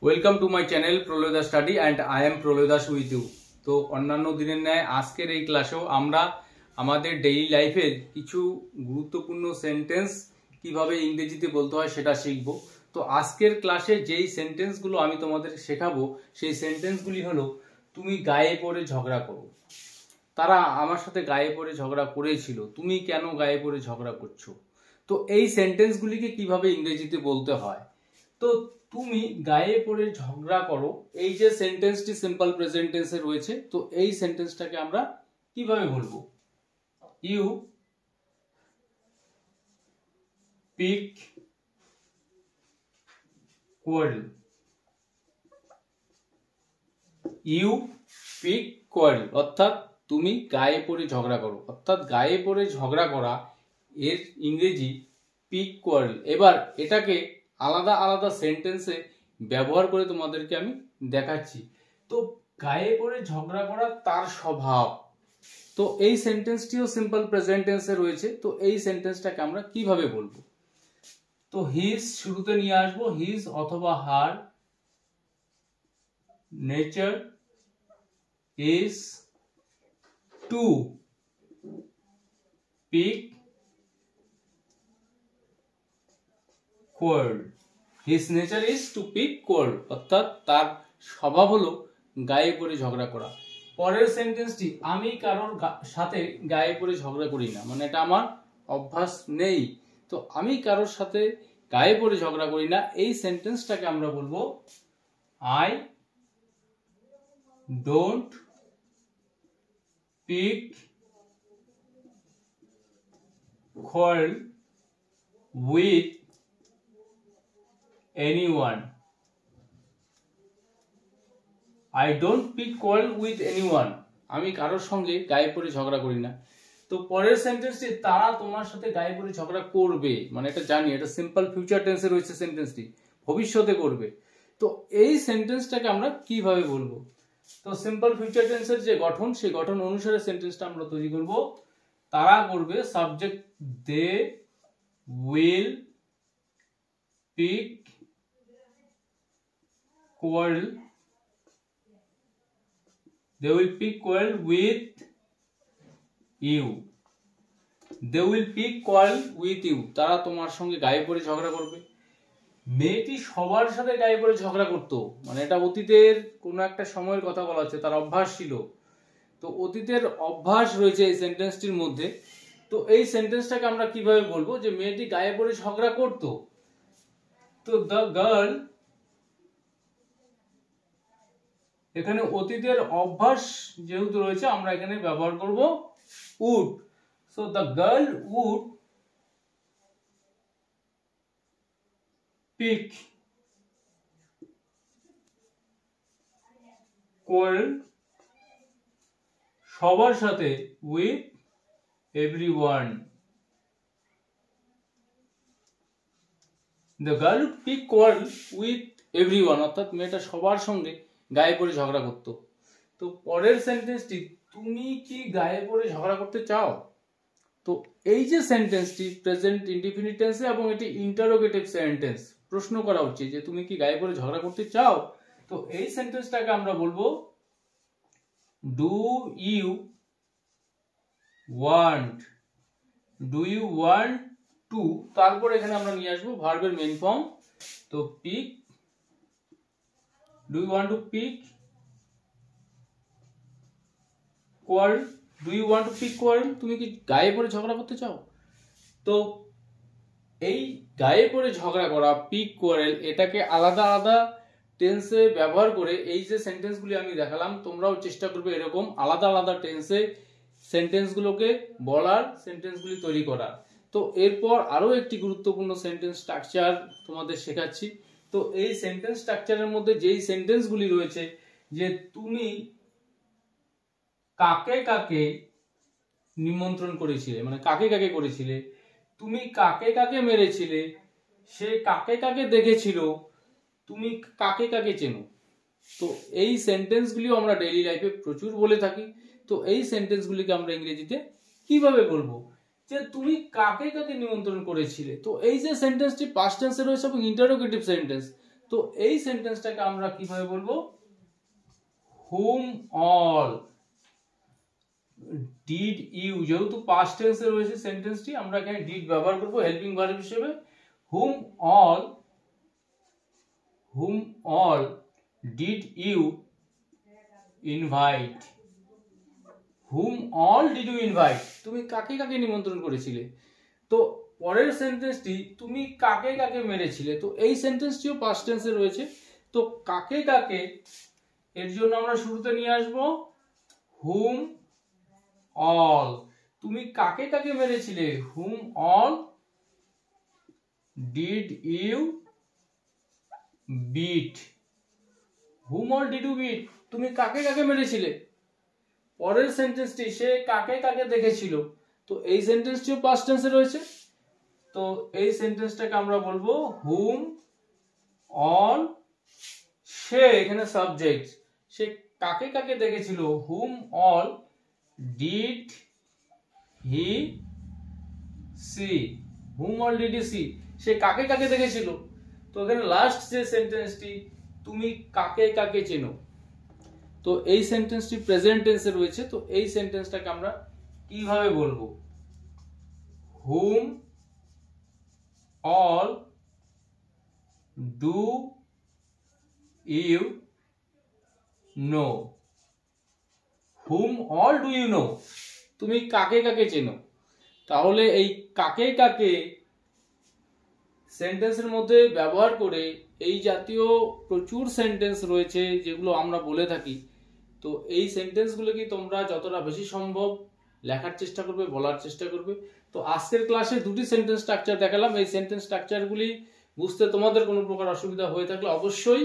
Welcome to my channel Pralay Das study and I am Pralay Das with you. তো অন্যান্য দিনের ন্যায় আজকের এই ক্লাসেও আমরা আমাদের ডেইলি লাইফের কিছু গুরুত্বপূর্ণ সেন্টেন্স কিভাবে ইংরেজিতে বলতে হয় সেটা শিখব। তো আজকের ক্লাসে যেই সেন্টেন্সগুলো আমি তোমাদের শেখাবো সেই সেন্টেন্সগুলি হলো, তুমি গায়ে পড়ে ঝগড়া করো। তারা আমার সাথে গায়ে পড়ে ঝগড়া করেছিল, তুমি কেন গায়ে পড়ে ঝগড়া করছো। তো এই সেন্টেন্সগুলিকে কিভাবে ইংরেজিতে বলতে হয়। তো তুমি গায়ে পড়ে ঝগড়া করো, এই যে সেন্টেন্সটি সিম্পল প্রেজেন্ট টেন্সে রয়েছে, তো এই সেন্টেন্সটাকে আমরা কিভাবে বলবো? You pick quarrel. You pick quarrel অর্থাৎ তুমি গায়ে পড়ে ঝগড়া করো, অর্থাৎ গায়ে পড়ে ঝগড়া করা এর ইংরেজি পিক কোয়ারেল। এবার এটাকে আলাদা আলাদা সেন্টেন্সে ব্যবহার করে তোমাদেরকে আমি দেখাচ্ছি। তো গায়ে পড়ে ঝগড়া করা তার স্বভাব, তো এই সেন্টেন্সটিও সিম্পল প্রেজেন্ট টেন্সে রয়েছে। তো এই সেন্টেন্সটাকে আমরা কিভাবে বলবো? তো হিজ শুরুতে নিয়ে আসবো, হিজ অথবা her nature is to pick quarrel. His nature is to pick quarrel অর্থাৎ তার স্বভাব হলো গায়ে পড়ে ঝগড়া করা। পরের সেন্টেন্সটি, আমি কারোর সাথে গায়ে পড়ে ঝগড়া করি না, মানে এটা আমার অভ্যাস নেই। তো আমি কারোর সাথে গায়ে পড়ে ঝগড়া করি না, এই সেন্টেন্সটাকে আমরা বলবো I don't pick quarrel with anyone. I don't pick quarrel with anyone. আমি কারোর সঙ্গে গায়ে পড়ে ঝগড়া করি না। তো পরের সেন্টেন্সটি, তারা তোমার সাথে গায়ে পড়ে ঝগড়া করবে, মানে এটা জানি, এটা সিম্পল ফিউচার টেন্সে রয়েছে সেন্টেন্সটি, ভবিষ্যতে করবে। তো এই সেন্টেন্সটাকে আমরা কিভাবে বলবো? তো সিম্পল ফিউচার টেন্সের যে গঠন, সেই গঠন অনুসারে সেন্টেন্সটা আমরা তৈরি করব। তারা করবে, subject they will pick quarrel, they will pick quarrel with you. They will pick quarrel with you. তারা তোমার সঙ্গে গায়ে পড়ে ঝগড়া করবে। মেয়েটি সবার সাথে গায়ে পড়ে ঝগড়া করতো, মানে এটা অতীতের কোনো একটা সময়ের কথা বলা হচ্ছে, তার অভ্যাস ছিল। তো অতীতের অভ্যাস রয়েছে এই সেন্টেন্সটির মধ্যে। তো এই সেন্টেন্সটাকে আমরা কিভাবে বলবো যে মেয়েটি গায়ে পড়ে ঝগড়া করতো? তো দ্য গার্ল, এখানে অতীতের অভ্যাস যেহেতু রয়েছে আমরা এখানে ব্যবহার করব would. So the girl would pick quarrel সবার সাথে with everyone. The girl would pick quarrel with everyone অর্থাৎ মেয়েটা সবার সঙ্গে গায়ে পড়ে ঝগড়া করতো। তো পরের সেন্টেন্সটি, তুমি কি গায়ে পড়ে ঝগড়া করতে চাও? তো এই যে সেন্টেন্সটি প্রেজেন্ট ইনডিফিনিট টেন্সে এবং এটি ইন্টারোগেটিভ সেন্টেন্স, প্রশ্ন করা হচ্ছে যে তুমি কি গায়ে পড়ে ঝগড়া করতে চাও। তো এই সেন্টেন্সটাকে আমরা বলবো do you want. Do you want to, তারপর এখানে আমরা নিয়ে আসবো ভার্বের মেইন ফর্ম। তো pick, do you want to pick quarrel. Do you want to pick quarrel, তুমি কি গায়ে পড়ে ঝগড়া করতে চাও? তো এই গায়ে পড়ে ঝগড়া করা, পিক কোয়ারেল, এটাকে আলাদা আলাদা টেন্সে ব্যবহার করে এই যে সেন্টেন্সগুলি আমি দেখালাম, তোমরাও চেষ্টা করবে এরকম আলাদা আলাদা টেন্সে সেন্টেন্সগুলোকে বলার, সেন্টেন্সগুলি তৈরি করার। তো এরপর আরো একটি গুরুত্বপূর্ণ সেন্টেন্স স্ট্রাকচার তোমাদের শেখাচ্ছি। তো এই সেন্টেন্স স্ট্রাকচারের মধ্যে যেই সেন্টেন্সগুলি রয়েছে, যে তুমি কাকে কাকে নিমন্ত্রণ করেছিলে, মানে কাকে কাকে করেছিলে, তুমি কাকে কাকে মেরেছিলে, সে কাকে কাকে দেখেছিল, তুমি কাকে কাকে চেনো। তো এই সেন্টেন্সগুলিও আমরা ডেইলি লাইফে প্রচুর বলে থাকি। তো এই সেন্টেন্সগুলিকে আমরা ইংরেজিতে কিভাবে বলবো? যে তুমি কাকে কাকে নিমন্ত্রণ করেছিলে। তো এই যে সেন্টেন্সটি পাস্ট টেন্সে রয়েছে এবং ইন্টারোগেটিভ সেন্টেন্স, তো এই সেন্টেন্সটাকে আমরা কিভাবে বলবো? হুম অল ডিড ইউ, যেহেতু পাস্ট টেন্সে রয়েছে সেন্টেন্সটি, আমরা এখানে ডিড ব্যবহার করব হেল্পিং ভার্ব হিসেবে। Whom all did you invite, whom all did you invite, তুমি কাকে কাকে নিমন্ত্রণ করেছিলে। তো পরের সেন্টেন্সটি তুমি কাকে কাকে মেরেছিলে, তো এই সেন্টেন্সটিও পাস্ট টেন্সে রয়েছে। তো কাকে কাকে এর জন্য আমরা শুরুতে নিয়ে আসব হুম অল, তুমি কাকে কাকে মেরেছিলে, whom all did you beat, whom all did you beat, তুমি কাকে কাকে মেরেছিলে। পরের সেন্টেন্সটি সে কাকে কাকে দেখেছিল, তো এই সেন্টেন্সটিও পাস্ট টেন্সে রয়েছে। তো এই সেন্টেন্সটাকে আমরা বলবো হুম অল, সে এখানে সাবজেক্ট, সে কাকে কাকে দেখেছিল, whom all did he see, whom all did he see, সে কাকে কাকে দেখেছিল। তো এখানে লাস্ট যে সেন্টেন্সটি তুমি কাকে কাকে চেনো, তো এই সেন্টেন্সটি প্রেজেন্ট টেন্সে রয়েছে। তো এই সেন্টেন্সটাকে আমরা কিভাবে বলবো? Whom all do you know, whom all do you know, তুমি কাকে কাকে চেনো। তাহলে এই কাকে কাকে সেন্টেন্সের মধ্যে ব্যবহার করে এই জাতীয় প্রচুর সেন্টেন্স রয়েছে যেগুলো আমরা বলে থাকি। তো এই সেন্টেন্সগুলোকে তোমরা যতটা বেশি সম্ভব লেখার চেষ্টা করবে, বলার চেষ্টা করবে। তো আজকের ক্লাসে দুটি সেন্টেন্স স্ট্রাকচার দেখালাম। এই সেন্টেন্স স্ট্রাকচারগুলি বুঝতে তোমাদের কোনো প্রকার অসুবিধা হয়ে থাকলে অবশ্যই